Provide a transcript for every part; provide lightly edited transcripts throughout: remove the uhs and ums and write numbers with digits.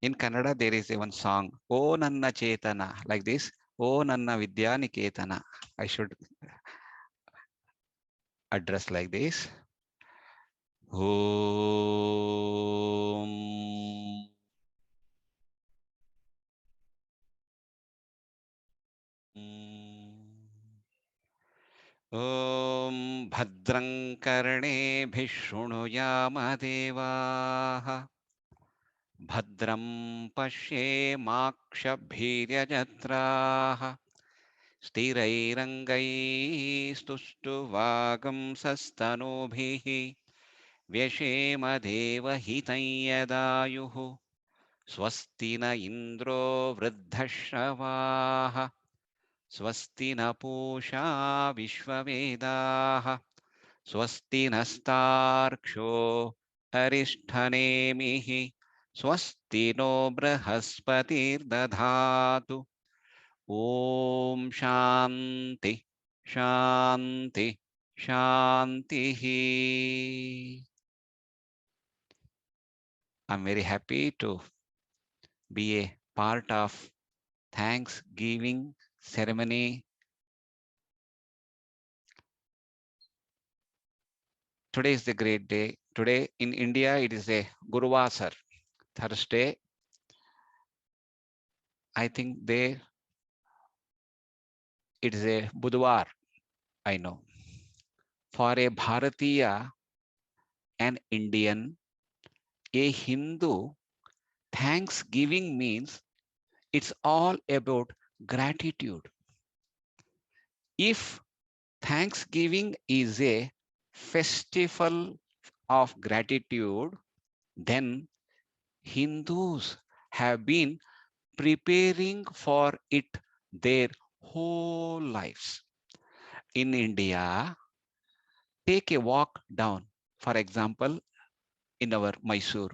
In Kannada, there is a one song, O Nanna Chetana, like this, O Nanna Vidya Niketana. I should address like this. Om ॐ भद्रं कर्णेभिः शृणुयाम देवाः भद्रं पश्येमाक्षभिर्यजत्राः स्थिरैरङ्गैस्तुष्टुवागुंसस्तनूभिः व्यशेम देवहितं यदायुः स्वस्ति न इन्द्रो वृद्धश्रवाः स्वस्ति न पूषा विश्ववेदाः स्वस्ति नस्तार्क्ष्यो अरिष्ठनेमिः स्वस्ति नो बृहस्पतिर्दधातु ॐ शान्ति शान्ति शान्तिः. I'm very happy to be a part of Thanksgiving ceremony. Today is the great day. Today in India, it is a Guruvasar, Thursday. I think there it is a Budhwar, I know. For a Bharatiya, an Indian, a Hindu, Thanksgiving means it's all about gratitude. If Thanksgiving is a festival of gratitude, then Hindus have been preparing for it their whole lives. In India, take a walk down, for example, in our Mysore.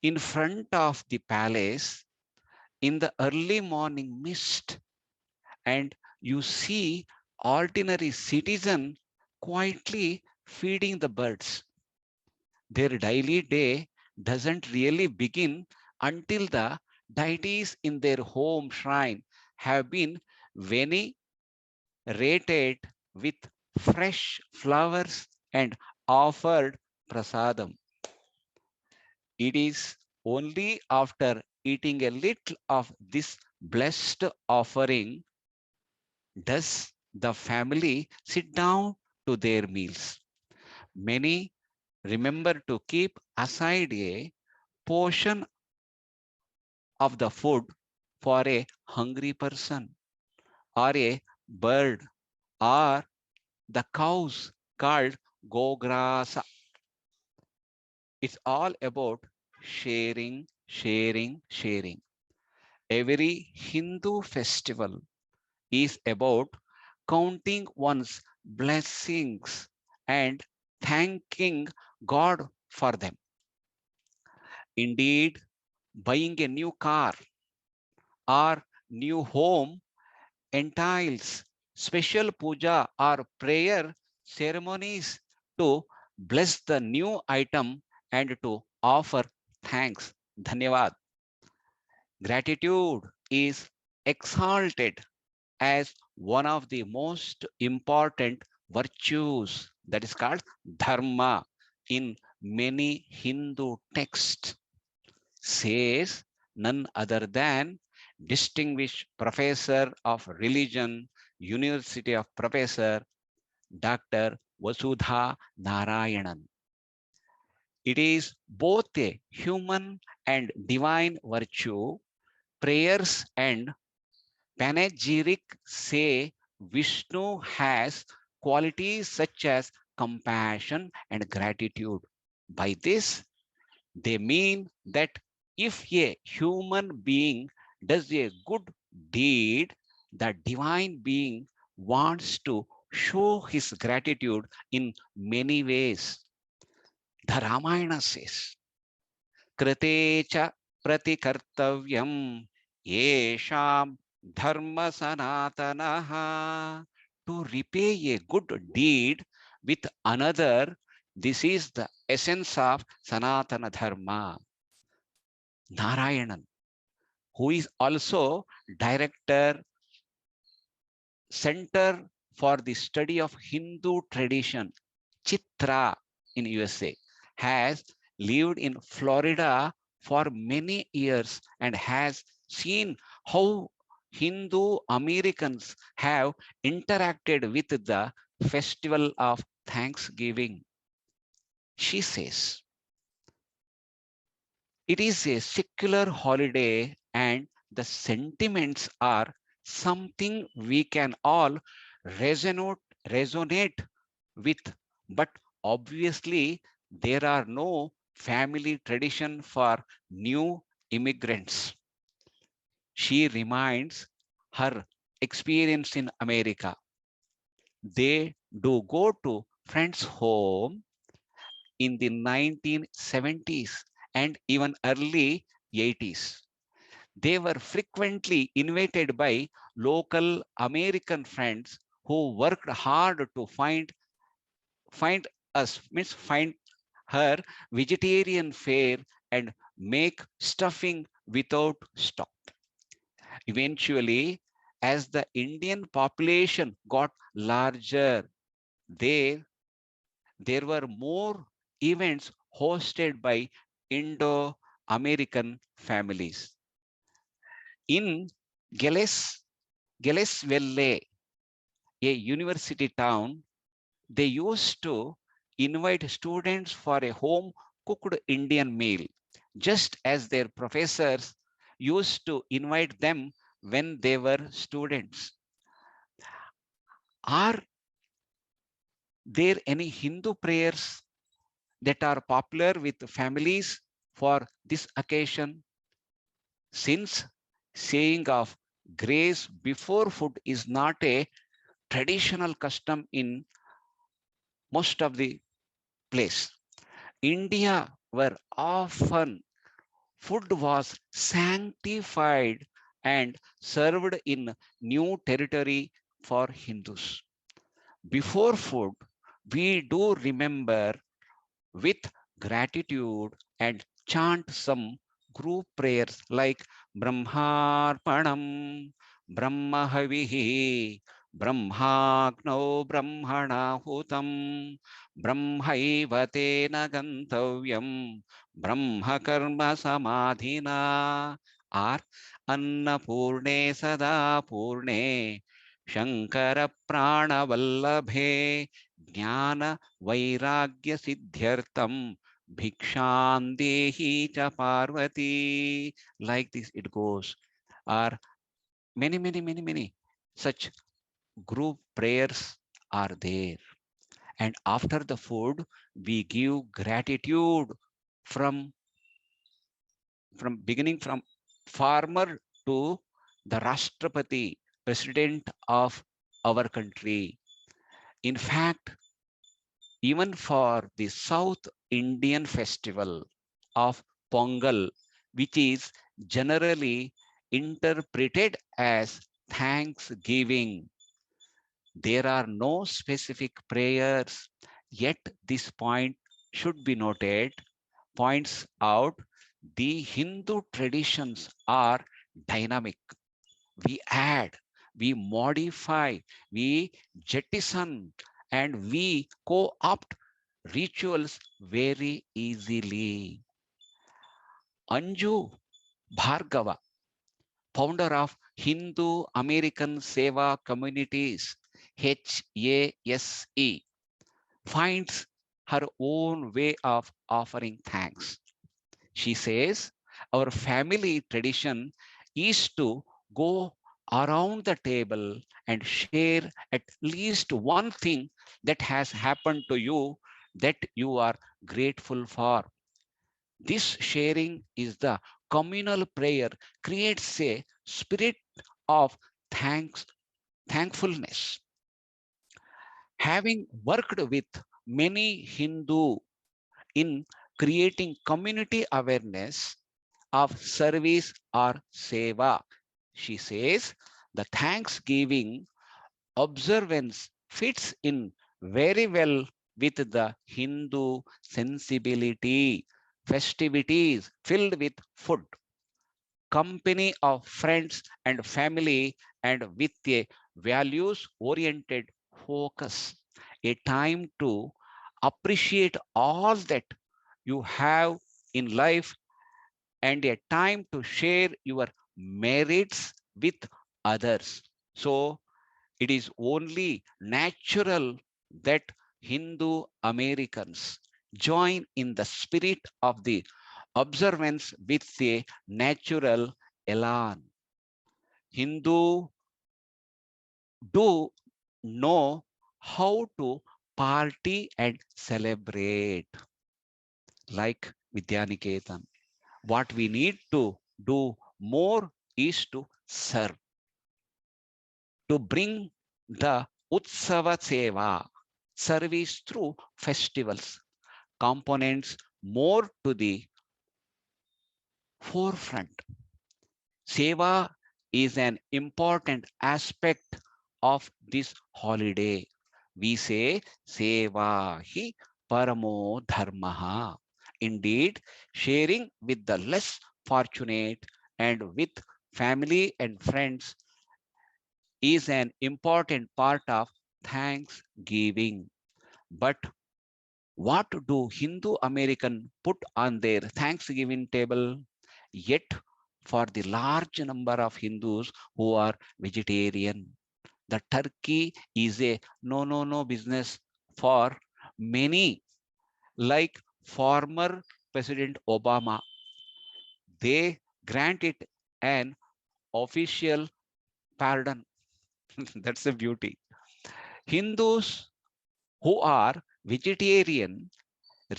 In front of the palace, in the early morning mist, and you see ordinary citizen quietly feeding the birds. Their daily day doesn't really begin until the deities in their home shrine have been venerated with fresh flowers and offered prasadam. It is only after eating a little of this blessed offering does the family sit down to their meals. Many remember to keep aside a portion of the food for a hungry person or a bird or the cows called gograsa. It's all about sharing, sharing, sharing. Every Hindu festival is about counting one's blessings and thanking God for them. Indeed, buying a new car or new home entails special puja or prayer ceremonies to bless the new item and to offer thanks. Dhanyavad. Gratitude is exalted as one of the most important virtues, that is called dharma, in many Hindu texts, says none other than distinguished professor of religion, University of Professor Dr. Vasudha Narayanan. It is both a human and divine virtue. Prayers and panegyric say Vishnu has qualities such as compassion and gratitude. By this, they mean that if a human being does a good deed, the divine being wants to show his gratitude in many ways. The Ramayana says, Krite cha pratikartavyam yesham dharma sanatanaha. To repay a good deed with another, this is the essence of Sanatana Dharma. Narayanan, who is also director, Center for the Study of Hindu Tradition, Chitra in USA, has lived in Florida for many years and has seen how Hindu Americans have interacted with the festival of Thanksgiving. She says, it is a secular holiday and the sentiments are something we can all resonate, resonate with, but obviously there are no family tradition for new immigrants. She reminds her experience in America. They do go to friends' home in the 1970s and even early 80s. They were frequently invited by local American friends who worked hard to find us, means find her vegetarian fare and make stuffing without stop. Eventually, as the Indian population got larger, there there were more events hosted by Indo-American families. In Gales, Galesville, a university town, they used to invite students for a home cooked Indian meal, just as their professors used to invite them when they were students. Are there any Hindu prayers that are popular with families for this occasion? Since saying of grace before food is not a traditional custom in most of the place, India were often food was sanctified and served in new territory for Hindus. Before food, we do remember with gratitude and chant some group prayers like Brahmarpanam, Brahmahavihi, Brahmagno Brahmanahutam, Brahmaivate Gantavyam, Brahmakarma Samadhina, or Annapurne Sada Purne, Shankara Prana Vallabhe, Jnana Vairagya Siddhyartam Bhikshandehi cha Parvati. Like this it goes. Are many such group prayers are there. And after the food, we give gratitude from beginning from farmer to the Rashtrapati, president of our country. In fact, even for the South Indian festival of Pongal, which is generally interpreted as Thanksgiving, there are no specific prayers. Yet this point should be noted, points out the Hindu traditions are dynamic. We add, we modify, we jettison, and we co-opt rituals very easily. Anju Bhargava, founder of Hindu American Seva Communities, HASE, finds her own way of offering thanks. She says, our family tradition is to go around the table and share at least one thing that has happened to you that you are grateful for. This sharing is the communal prayer, creates a spirit of thankfulness. Having worked with many Hindu in creating community awareness of service or seva, she says the Thanksgiving observance fits in very well with the Hindu sensibility, festivities filled with food. company of friends and family, and with a values oriented focus. A time to appreciate all that you have in life, and a time to share your merits with others. So it is only natural that Hindu Americans join in the spirit of the observance with a natural elan. Hindu do know how to party and celebrate, like Vidyaniketan. What we need to do more is to serve, to bring the Utsava Seva service through festivals components more to the forefront. Seva is an important aspect of this holiday. We say Seva hi paramo dharmaha. Indeed, sharing with the less fortunate and with family and friends is an important part of Thanksgiving. But what do Hindu American put on their Thanksgiving table? Yet, for the large number of Hindus who are vegetarian, the turkey is a no business for many, like former President Obama. They grant it an official pardon. That's the beauty. Hindus who are vegetarian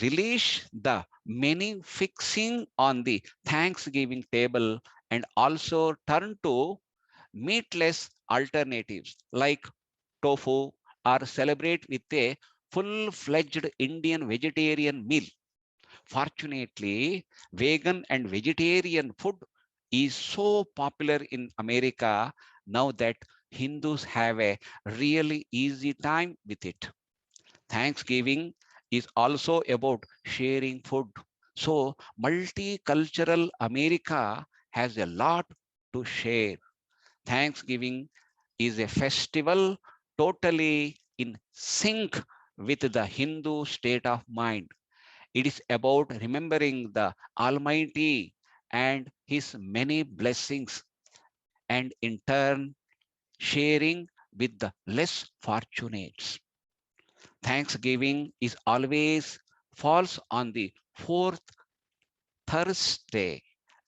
relish the many fixing on the Thanksgiving table, and also turn to meatless alternatives like tofu, or celebrate with a full-fledged Indian vegetarian meal. Fortunately, vegan and vegetarian food is so popular in America now that Hindus have a really easy time with it. Thanksgiving is also about sharing food. So, multicultural America has a lot to share. Thanksgiving is a festival totally in sync with the Hindu state of mind. It is about remembering the Almighty and His many blessings, and in turn sharing with the less fortunate. Thanksgiving is always falls on the fourth Thursday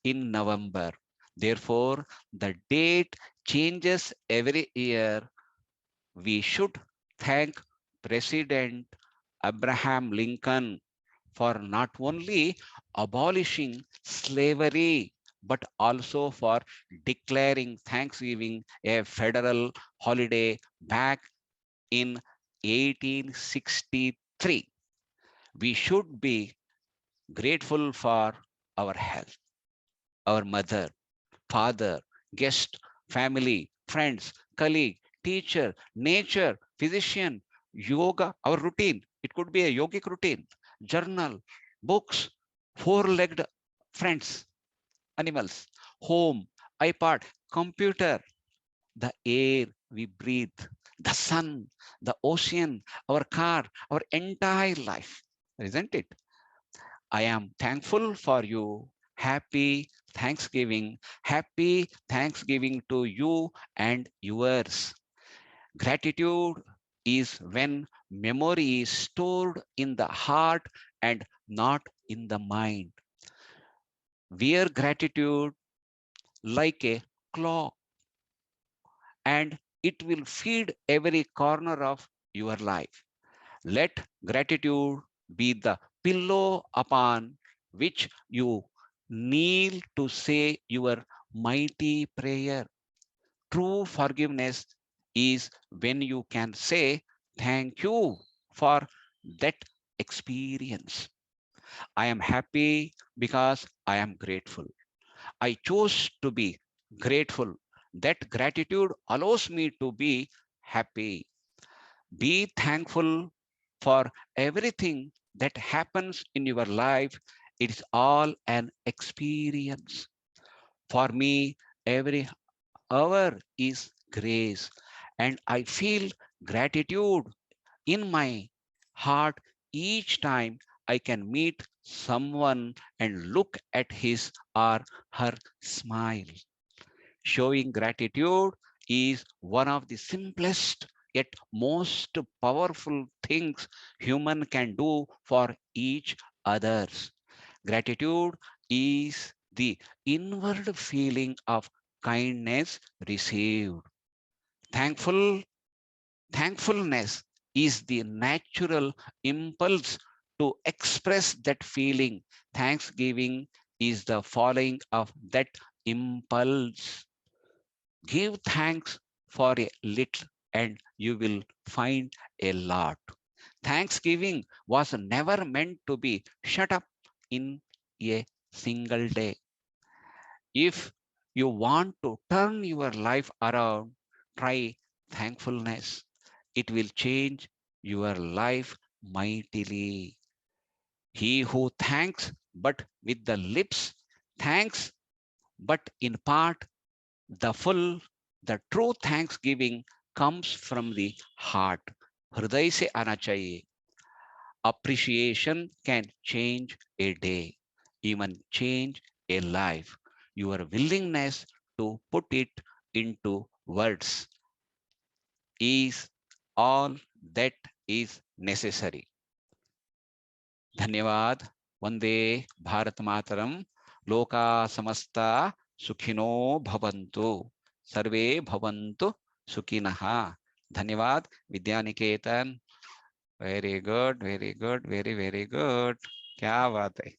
in November. Therefore, the date changes every year. We should thank President Abraham Lincoln for not only abolishing slavery, but also for declaring Thanksgiving a federal holiday back in 1863. We should be grateful for our health, our mother, father, guest, family, friends, colleague, teacher, nature, physician, yoga, our routine. It could be a yogic routine, journal, books, four-legged friends, animals, home, iPad, computer, the air we breathe, the sun, the ocean, our car, our entire life. Isn't it? I am thankful for you. Happy Thanksgiving. Happy Thanksgiving to you and yours. Gratitude is when memory is stored in the heart and not in the mind. Wear gratitude like a clock, and it will feed every corner of your life. Let gratitude be the pillow upon which you kneel to say your mighty prayer. True forgiveness is when you can say, thank you for that experience. I am happy because I am grateful. I chose to be grateful. That gratitude allows me to be happy. Be thankful for everything that happens in your life. It's all an experience. For me, every hour is grace, and I feel gratitude in my heart each time I can meet someone and look at his or her smile. Showing gratitude is one of the simplest yet most powerful things human can do for each others. Gratitude is the inward feeling of kindness received. Thankful Thankfulness is the natural impulse to express that feeling. Thanksgiving is the following of that impulse. Give thanks for a little and you will find a lot. Thanksgiving was never meant to be shut up in a single day. If you want to turn your life around, try thankfulness. It will change your life mightily. He who thanks but with the lips, thanks but in part, the full, the true thanksgiving comes from the heart. हृदय से आना चाहिए. Appreciation can change a day, even change a life. Your willingness to put it into words is all that is necessary. धन्यवाद. वंदे भारत मातरम. लोका समस्ता सुखिनो भवन्तु. सर्वे भवन्तु सुखिनः. धन्यवाद. Vidyaniketan. Very good, very good, very very good. क्या बात है.